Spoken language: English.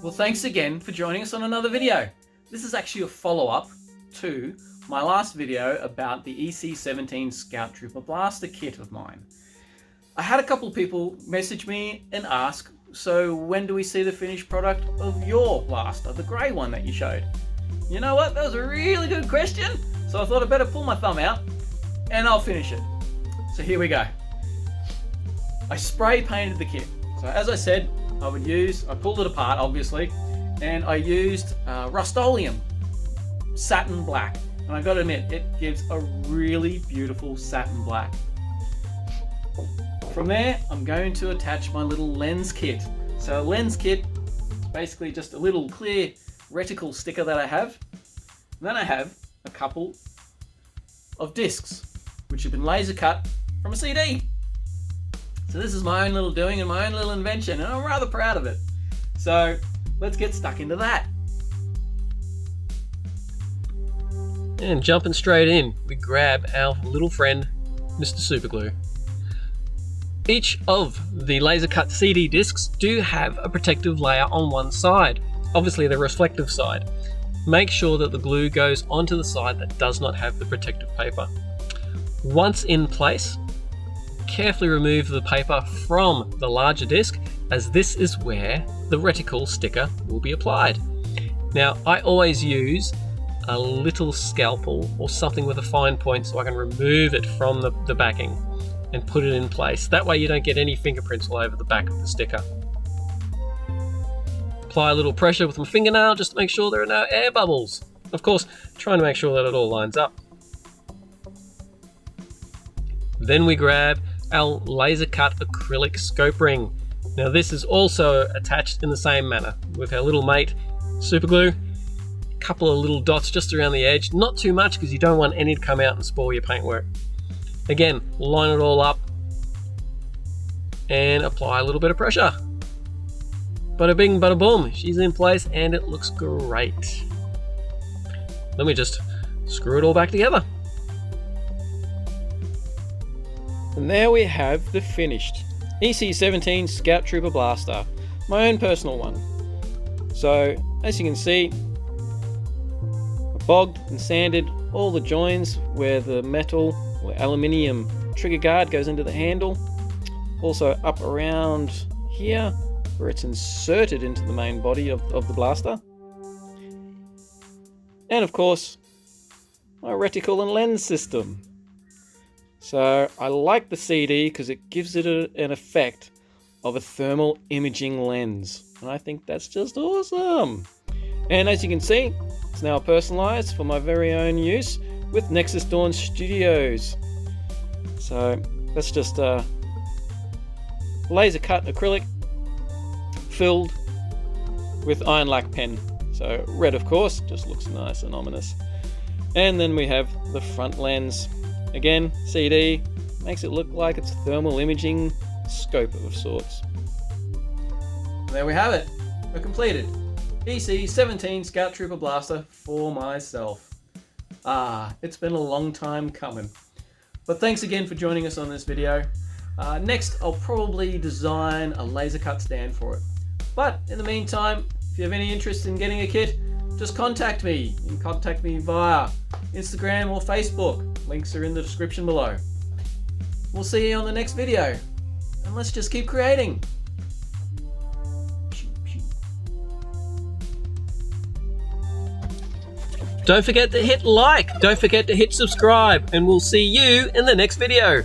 Well, thanks again for joining us on another video. This is actually a follow-up to my last video about the EC17 Scout Trooper Blaster kit of mine. I had a couple of people message me and ask, so when do we see the finished product of your blaster, the grey one that you showed? You know what, that was a really good question, so I thought I'd better pull my thumb out and I'll finish it. So here we go. I spray painted the kit. So as I said, I pulled it apart obviously, and I used Rustoleum Satin Black. And I gotta admit, it gives a really beautiful satin black. From there, I'm going to attach my little lens kit. So a lens kit is basically just a little clear reticle sticker that I have. And then I have a couple of discs, which have been laser cut from a CD. So this is my own little doing and my own little invention, and I'm rather proud of it. So let's get stuck into that. And jumping straight in, we grab our little friend, Mr. Superglue. Each of the laser cut CD discs do have a protective layer on one side, obviously the reflective side. Make sure that the glue goes onto the side that does not have the protective paper. Once in place, carefully remove the paper from the larger disc, as this is where the reticle sticker will be applied. Now, I always use a little scalpel or something with a fine point so I can remove it from the backing and put it in place. That way you don't get any fingerprints all over the back of the sticker. Apply a little pressure with my fingernail just to make sure there are no air bubbles. Of course, trying to make sure that it all lines up. Then we grab our laser cut acrylic scope ring. Now this is also attached in the same manner with our little mate Superglue. A couple of little dots just around the edge, not too much because you don't want any to come out and spoil your paintwork. Again, line it all up and apply a little bit of pressure. Bada bing, bada boom, she's in place and it looks great. Then we just screw it all back together. And there we have the finished EC17 Scout Trooper Blaster, my own personal one. So, as you can see, I bogged and sanded all the joins where the metal or aluminium trigger guard goes into the handle. Also up around here where it's inserted into the main body of the blaster. And of course, my reticle and lens system. So I like the CD because it gives it an effect of a thermal imaging lens. And I think that's just awesome. And as you can see, it's now personalized for my very own use with Nexus Dawn Studios. So that's just laser cut acrylic filled with Ironlak pen. So red, of course, just looks nice and ominous. And then we have the front lens. Again, CD makes it look like it's thermal imaging scope of sorts. There we have it. We're completed. EC17 Scout Trooper Blaster for myself. It's been a long time coming. But thanks again for joining us on this video. Next, I'll probably design a laser cut stand for it. But in the meantime, if you have any interest in getting a kit, just contact me. You can contact me via Instagram or Facebook. Links are in the description below. We'll see you on the next video. And let's just keep creating. Don't forget to hit like, don't forget to hit subscribe, and we'll see you in the next video.